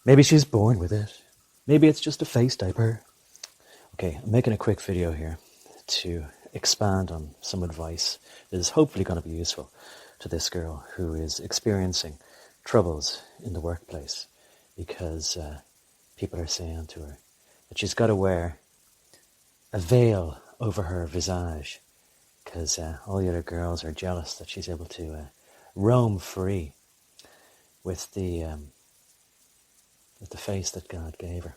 Maybe she's born with it. Maybe it's just a face diaper. Okay, I'm making a quick video here to expand on some advice that is hopefully going to be useful to this girl who is experiencing troubles in the workplace because people are saying to her that she's got to wear a veil over her visage because all the other girls are jealous that she's able to roam free with the face that God gave her.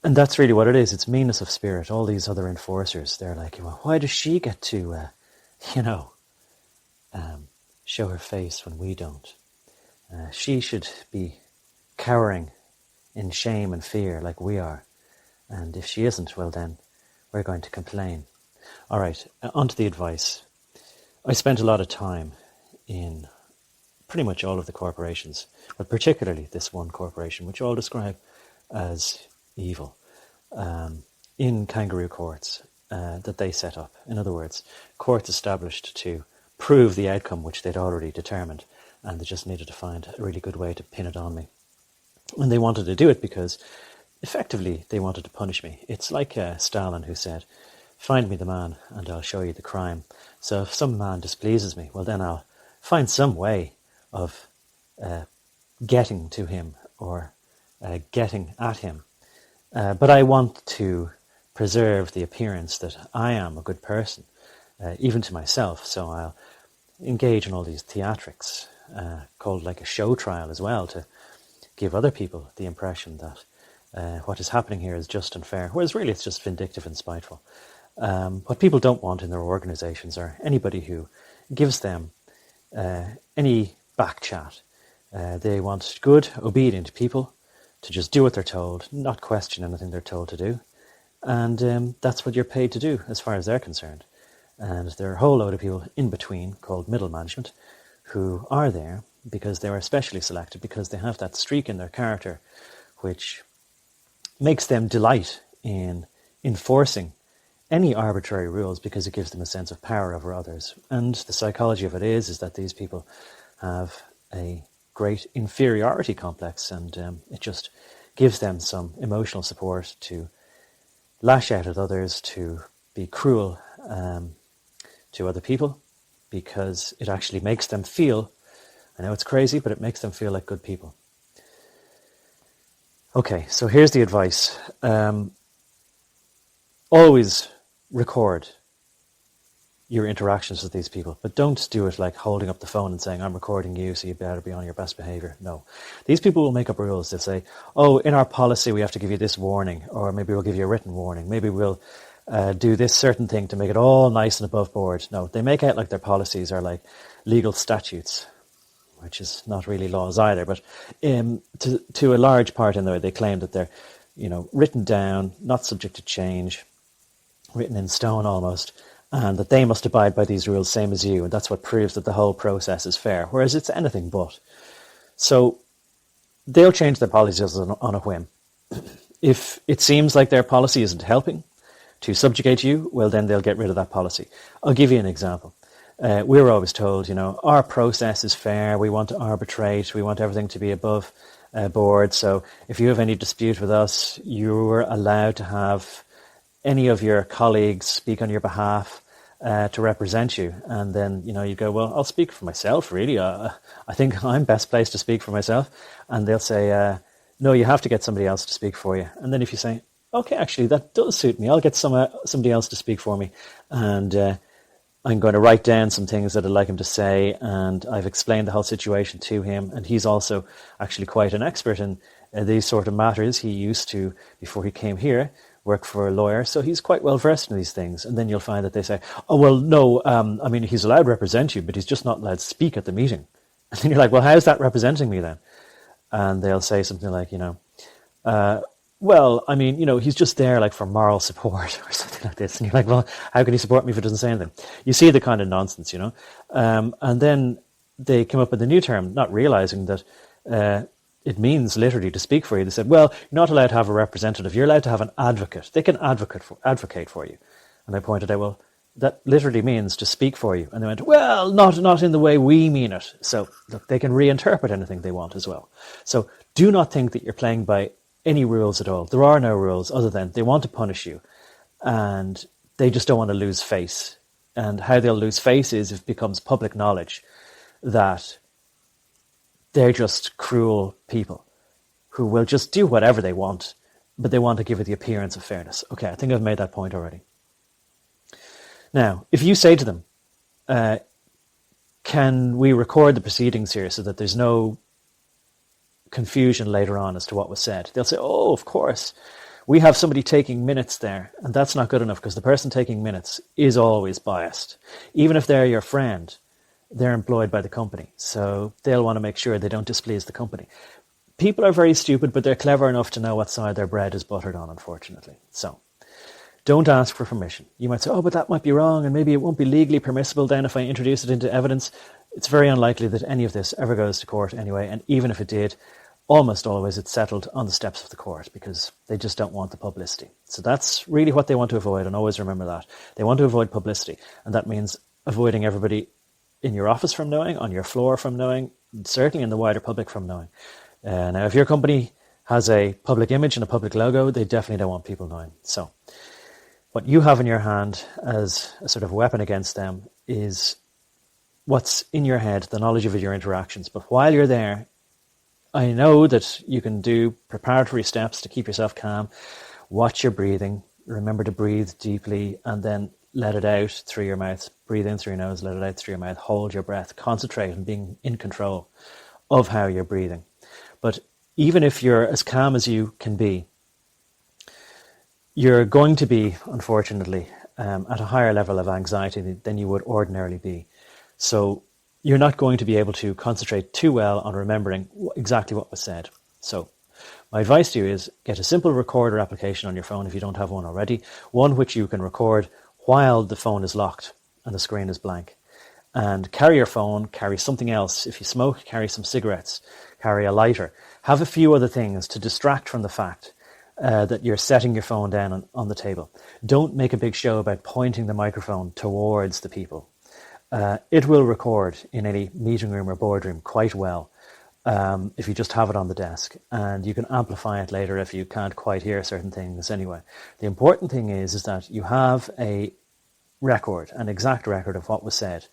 And that's really what it is. It's meanness of spirit. All these other enforcers, they're like, well, why does she get to, show her face when we don't? She should be cowering in shame and fear like we are. And if she isn't, well then, we're going to complain. All right, on to the advice. I spent a lot of time in pretty much all of the corporations, but particularly this one corporation, which I'll describe as evil, in kangaroo courts that they set up. In other words, courts established to prove the outcome which they'd already determined, and they just needed to find a really good way to pin it on me. And they wanted to do it because effectively they wanted to punish me. It's like Stalin, who said, find me the man and I'll show you the crime. So if some man displeases me, well then I'll find some way of getting to him or getting at him. But I want to preserve the appearance that I am a good person, even to myself. So I'll engage in all these theatrics, called like a show trial as well, to give other people the impression that what is happening here is just and fair, whereas really it's just vindictive and spiteful. What people don't want in their organizations are anybody who gives them any back chat. They want good, obedient people to just do what they're told, not question anything they're told to do. And that's what you're paid to do as far as they're concerned. And there are a whole load of people in between called middle management who are there because they were specially selected, because they have that streak in their character which makes them delight in enforcing any arbitrary rules because it gives them a sense of power over others. And the psychology of it is that these people have a great inferiority complex, and it just gives them some emotional support to lash out at others, to be cruel to other people, because it actually makes them feel, I know it's crazy, but it makes them feel like good people. Okay, so here's the advice. Always record your interactions with these people, but don't do it like holding up the phone and saying, I'm recording you, so you better be on your best behavior. No. These people will make up rules. They'll say, oh, in our policy, we have to give you this warning, or maybe we'll give you a written warning. Maybe we'll do this certain thing to make it all nice and above board. No, they make out like their policies are like legal statutes, which is not really laws either. But to a large part in there, they claim that they're, written down, not subject to change, written in stone almost, and that they must abide by these rules same as you, and that's what proves that the whole process is fair, whereas it's anything but. So they'll change their policies on a whim. If it seems like their policy isn't helping to subjugate you, well then they'll get rid of that policy. I'll give you an example. We're always told, our process is fair, we want to arbitrate, we want everything to be above board, so if you have any dispute with us, you're allowed to have any of your colleagues speak on your behalf to represent you. And then, you go, well, I'll speak for myself, really. I think I'm best placed to speak for myself. And they'll say, no, you have to get somebody else to speak for you. And then if you say, okay, actually, that does suit me, I'll get somebody else to speak for me. And I'm going to write down some things that I'd like him to say. And I've explained the whole situation to him. And he's also actually quite an expert in these sort of matters. He used to, before he came here, work for a lawyer, so he's quite well versed in these things. And then you'll find that they say, oh, well, no, he's allowed to represent you, but he's just not allowed to speak at the meeting. And then you're like, well, how's that representing me then? And they'll say something like, he's just there like for moral support or something like this. And you're like, well, how can he support me if he doesn't say anything? You see the kind of nonsense, and then they come up with a new term, not realizing that it means literally to speak for you. They said, well, you're not allowed to have a representative. You're allowed to have an advocate. They can advocate for you. And I pointed out, well, that literally means to speak for you. And they went, well, not in the way we mean it. So look, they can reinterpret anything they want as well. So do not think that you're playing by any rules at all. There are no rules other than they want to punish you and they just don't want to lose face. And how they'll lose face is if it becomes public knowledge that they're just cruel people who will just do whatever they want, but they want to give it the appearance of fairness. Okay, I think I've made that point already. Now, if you say to them, can we record the proceedings here so that there's no confusion later on as to what was said? They'll say, oh, of course. We have somebody taking minutes there, and that's not good enough because the person taking minutes is always biased. Even if they're your friend, they're employed by the company. So they'll want to make sure they don't displease the company. People are very stupid, but they're clever enough to know what side their bread is buttered on, unfortunately. So don't ask for permission. You might say, oh, but that might be wrong, and maybe it won't be legally permissible then if I introduce it into evidence. It's very unlikely that any of this ever goes to court anyway, and even if it did, almost always it's settled on the steps of the court because they just don't want the publicity. So that's really what they want to avoid, and always remember that. They want to avoid publicity, and that means avoiding everybody in your office from knowing, on your floor from knowing, certainly in the wider public from knowing. Now, if your company has a public image and a public logo, they definitely don't want people knowing. So what you have in your hand as a sort of weapon against them is what's in your head, the knowledge of your interactions. But while you're there, I know that you can do preparatory steps to keep yourself calm. Watch your breathing. Remember to breathe deeply and then let it out through your mouth. Breathe in through your nose, let it out through your mouth. Hold your breath. Concentrate on being in control of how you're breathing. But even if you're as calm as you can be, you're going to be, unfortunately, at a higher level of anxiety than you would ordinarily be. So you're not going to be able to concentrate too well on remembering exactly what was said. So my advice to you is get a simple recorder application on your phone if you don't have one already, one which you can record while the phone is locked and the screen is blank. And carry your phone, carry something else. If you smoke, carry some cigarettes, carry a lighter. Have a few other things to distract from the fact that you're setting your phone down on the table. Don't make a big show about pointing the microphone towards the people. It will record in any meeting room or boardroom quite well if you just have it on the desk, and you can amplify it later if you can't quite hear certain things anyway. The important thing is that you have a record, an exact record of what was said.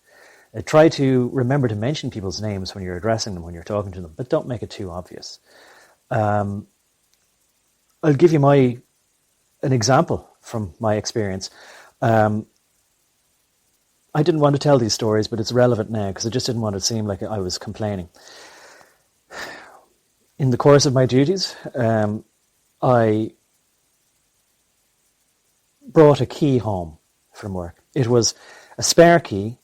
Try to remember to mention people's names when you're addressing them, when you're talking to them, but don't make it too obvious. I'll give you an example from my experience. I didn't want to tell these stories, but it's relevant now because I just didn't want it to seem like I was complaining. In the course of my duties, I brought a key home from work. It was a spare key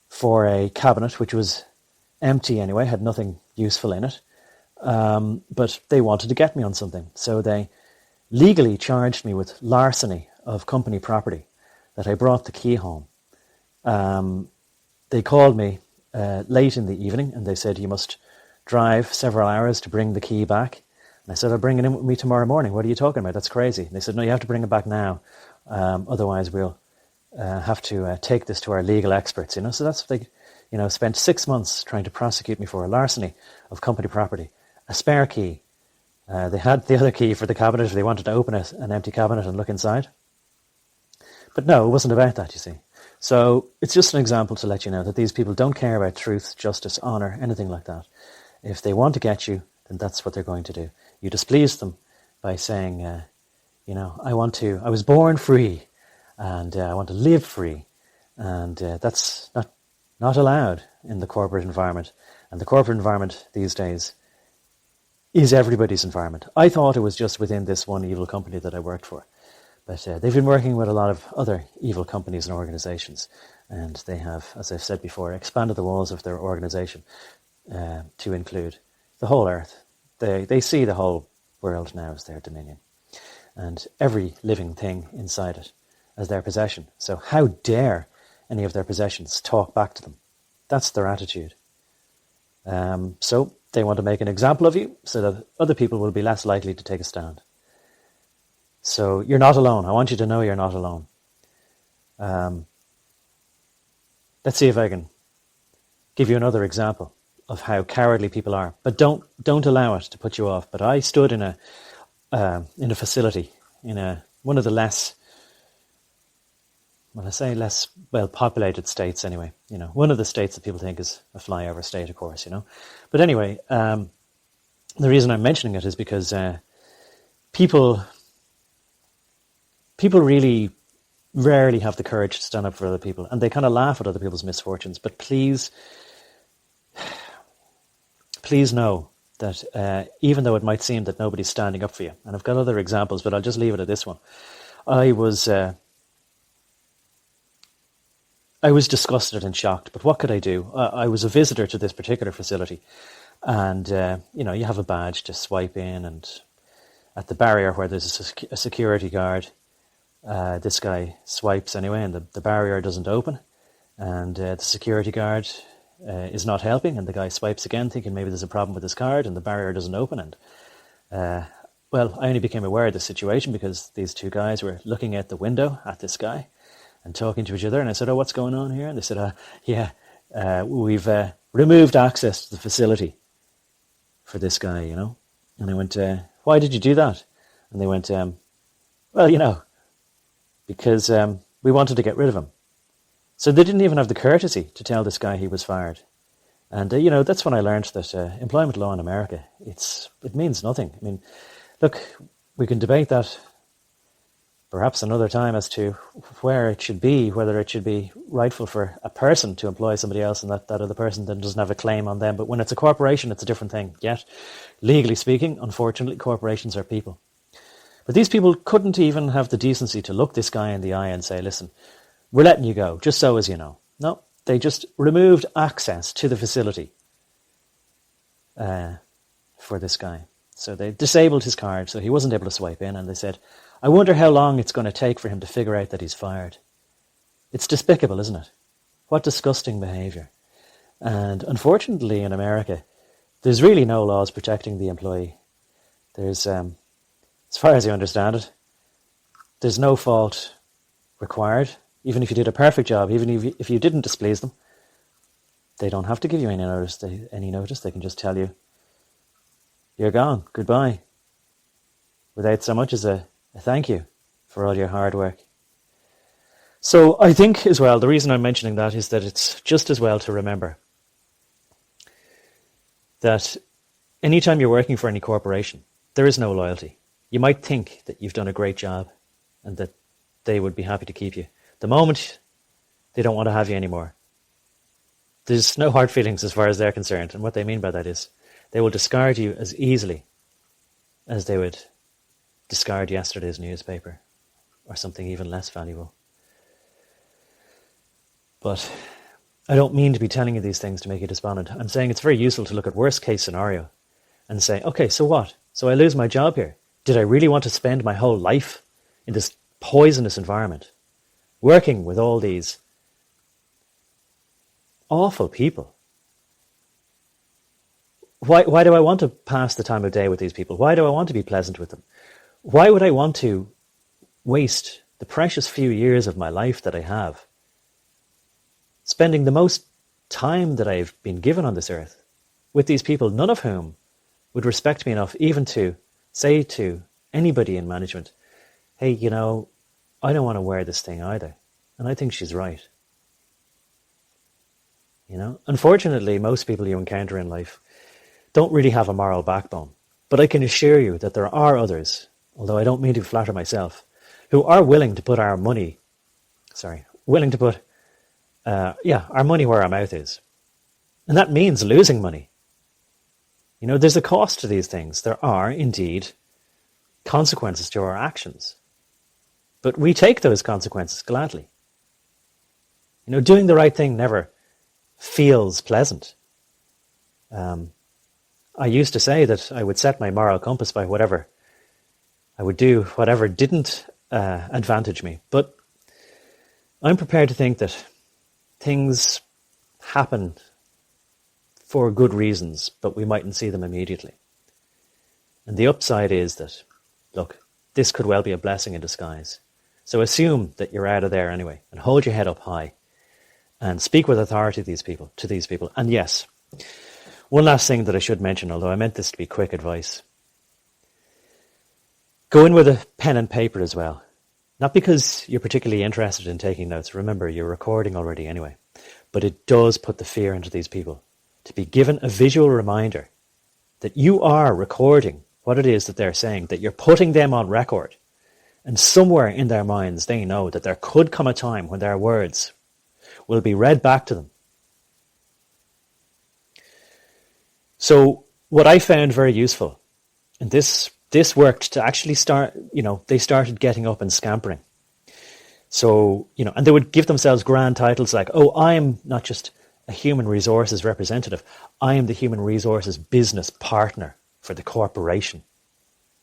for a cabinet, which was empty anyway, had nothing useful in it. But they wanted to get me on something. So they legally charged me with larceny of company property that I brought the key home. They called me late in the evening and they said, you must drive several hours to bring the key back. And I said, I'll bring it in with me tomorrow morning. What are you talking about? That's crazy. And they said, no, you have to bring it back now. Otherwise we'll have to take this to our legal experts. So that's what they, spent 6 months trying to prosecute me for a larceny of company property. A spare key. They had the other key for the cabinet if they wanted to open an empty cabinet and look inside. But no, it wasn't about that, you see. So it's just an example to let you know that these people don't care about truth, justice, honour, anything like that. If they want to get you, then that's what they're going to do. You displease them by saying, I was born free and I want to live free. And that's not allowed in the corporate environment. And the corporate environment these days is everybody's environment. I thought it was just within this one evil company that I worked for. But they've been working with a lot of other evil companies and organisations. And they have, as I've said before, expanded the walls of their organisation to include the whole earth. They see the whole world now as their dominion. And every living thing inside it as their possession. So how dare any of their possessions talk back to them? That's their attitude. So they want to make an example of you so that other people will be less likely to take a stand. So you're not alone. I want you to know you're not alone. let's see if I can give you another example of how cowardly people are. But don't allow it to put you off. But I stood in a facility in one of the less well populated states anyway. One of the states that people think is a flyover state, of course. But anyway, the reason I'm mentioning it is because people really rarely have the courage to stand up for other people, and they kind of laugh at other people's misfortunes. But please know that even though it might seem that nobody's standing up for you, and I've got other examples, but I'll just leave it at this one. I was disgusted and shocked, but what could I do? I was a visitor to this particular facility, and you have a badge to swipe in, and at the barrier where there's a security guard, this guy swipes anyway, and the barrier doesn't open, and the security guard is not helping, and the guy swipes again, thinking maybe there's a problem with his card, and the barrier doesn't open. And I only became aware of this situation because these two guys were looking at the window at this guy and talking to each other. And I said, "Oh, what's going on here?" And they said, we've removed access to the facility for this guy, And I went, "Why did you do that?" And they went, because we wanted to get rid of him. So they didn't even have the courtesy to tell this guy he was fired. And, that's when I learned that employment law in America, it means nothing. I mean, look, we can debate that perhaps another time as to where it should be, whether it should be rightful for a person to employ somebody else and that other person then doesn't have a claim on them. But when it's a corporation, it's a different thing. Yet, legally speaking, unfortunately, corporations are people. But these people couldn't even have the decency to look this guy in the eye and say, "Listen, we're letting you go, just so as you know." No, they just removed access to the facility for this guy. So they disabled his card, so he wasn't able to swipe in, and they said, "I wonder how long it's going to take for him to figure out that he's fired." It's despicable, isn't it? What disgusting behaviour. And unfortunately in America, there's really no laws protecting the employee. There's, as far as I understand it, there's no fault required. Even if you did a perfect job, even if you didn't displease them, they don't have to give you any notice. They can just tell you, "You're gone, goodbye," without so much as a thank you for all your hard work. So I think as well, the reason I'm mentioning that is that it's just as well to remember that anytime you're working for any corporation, there is no loyalty. You might think that you've done a great job and that they would be happy to keep you. The moment they don't want to have you anymore, there's no hard feelings as far as they're concerned. And what they mean by that is they will discard you as easily as they would discard yesterday's newspaper or something even less valuable. But I don't mean to be telling you these things to make you despondent. I'm saying it's very useful to look at worst case scenario and say, okay, so what? So I lose my job here. Did I really want to spend my whole life in this poisonous environment, working with all these awful people? Why do I want to pass the time of day with these people? Why do I want to be pleasant with them? Why would I want to waste the precious few years of my life that I have spending the most time that I've been given on this earth with these people, none of whom would respect me enough even to say to anybody in management, hey, I don't want to wear this thing either. And I think she's right. Unfortunately, most people you encounter in life don't really have a moral backbone. But I can assure you that there are others, although I don't mean to flatter myself, who are willing to put our money where our mouth is. And that means losing money. There's a cost to these things. There are, indeed, consequences to our actions. But we take those consequences gladly. Doing the right thing never feels pleasant. I used to say that I would set my moral compass by whatever I would do, whatever didn't advantage me. But I'm prepared to think that things happen for good reasons, but we mightn't see them immediately. And the upside is that, look, this could well be a blessing in disguise. So assume that you're out of there anyway, and hold your head up high, and speak with authority to these people. And yes, one last thing that I should mention, although I meant this to be quick advice. Go in with a pen and paper as well. Not because you're particularly interested in taking notes. Remember, you're recording already anyway. But it does put the fear into these people. To be given a visual reminder that you are recording what it is that they're saying, that you're putting them on record. And somewhere in their minds, they know that there could come a time when their words will be read back to them. So what I found very useful, and this worked to actually start, they started getting up and scampering. So, and they would give themselves grand titles like, oh, I'm not just a human resources representative. I am the human resources business partner for the corporation.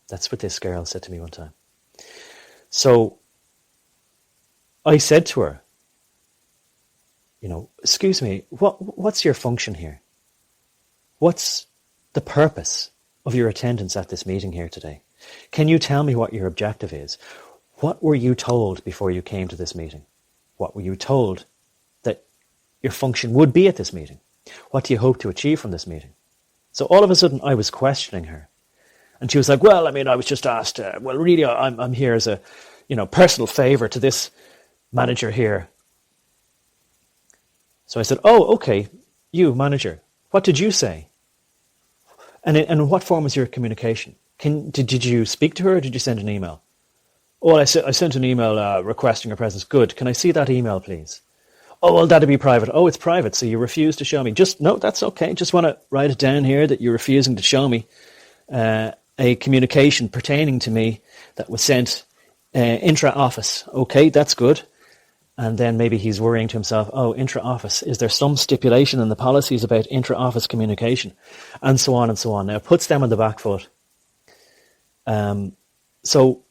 That's what this girl said to me one time. So I said to her, excuse me, what's your function here? What's the purpose of your attendance at this meeting here today? Can you tell me what your objective is? What were you told before you came to this meeting? What were you told that your function would be at this meeting? What do you hope to achieve from this meeting? So all of a sudden I was questioning her. And she was like, well, I was just asked, really, I'm here as a, personal favour to this manager here. So I said, oh, okay, you, manager, what did you say? And in what form was your communication? Did you speak to her or did you send an email? Oh, I sent an email requesting her presence. Good. Can I see that email, please? Oh, well, that'd be private. Oh, it's private, so you refuse to show me. No, that's okay. Just want to write it down here that you're refusing to show me a communication pertaining to me that was sent intra-office. Okay, that's good. And then maybe he's worrying to himself, oh, intra-office, is there some stipulation in the policies about intra-office communication? And so on and so on. Now, it puts them on the back foot. So,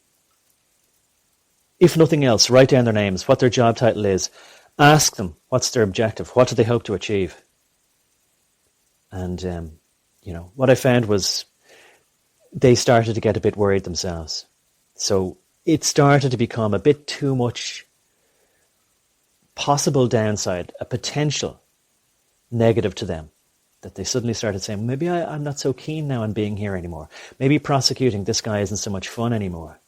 if nothing else, write down their names, what their job title is. Ask them, what's their objective? What do they hope to achieve? And, what I found was they started to get a bit worried themselves. So it started to become a bit too much possible downside, a potential negative to them, that they suddenly started saying, maybe I'm not so keen now on being here anymore. Maybe prosecuting this guy isn't so much fun anymore.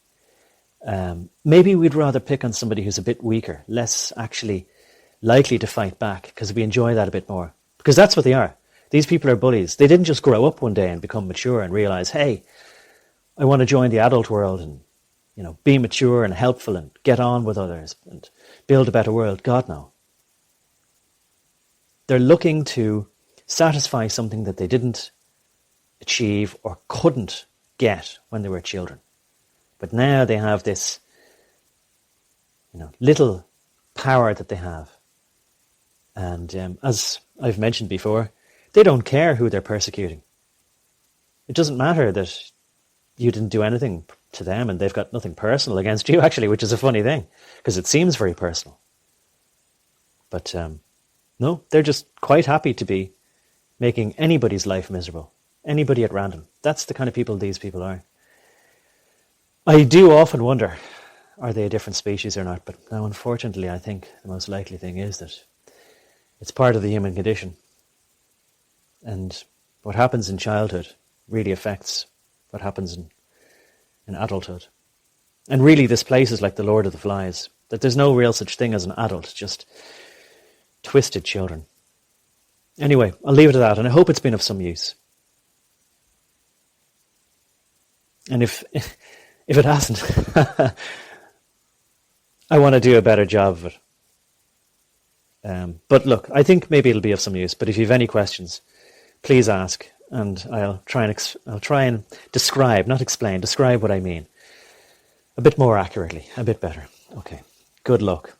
Maybe we'd rather pick on somebody who's a bit weaker, less actually likely to fight back, because we enjoy that a bit more. Because that's what they are. These people are bullies. They didn't just grow up one day and become mature and realize, hey, I want to join the adult world and, be mature and helpful and get on with others and build a better world. God, no. They're looking to satisfy something that they didn't achieve or couldn't get when they were children. But now they have this, little power that they have. And as I've mentioned before, they don't care who they're persecuting. It doesn't matter that you didn't do anything to them and they've got nothing personal against you, actually, which is a funny thing, because it seems very personal. But no, they're just quite happy to be making anybody's life miserable, anybody at random. That's the kind of people these people are. I do often wonder, are they a different species or not? But now, unfortunately, I think the most likely thing is that it's part of the human condition. And what happens in childhood really affects what happens in adulthood. And really, this place is like the Lord of the Flies, that there's no real such thing as an adult, just twisted children. Anyway, I'll leave it at that, and I hope it's been of some use. And if it hasn't, I want to do a better job of it. But look, I think maybe it'll be of some use. But if you have any questions, please ask, and I'll try and describe, not explain, describe what I mean a bit more accurately, a bit better. Okay. Good luck.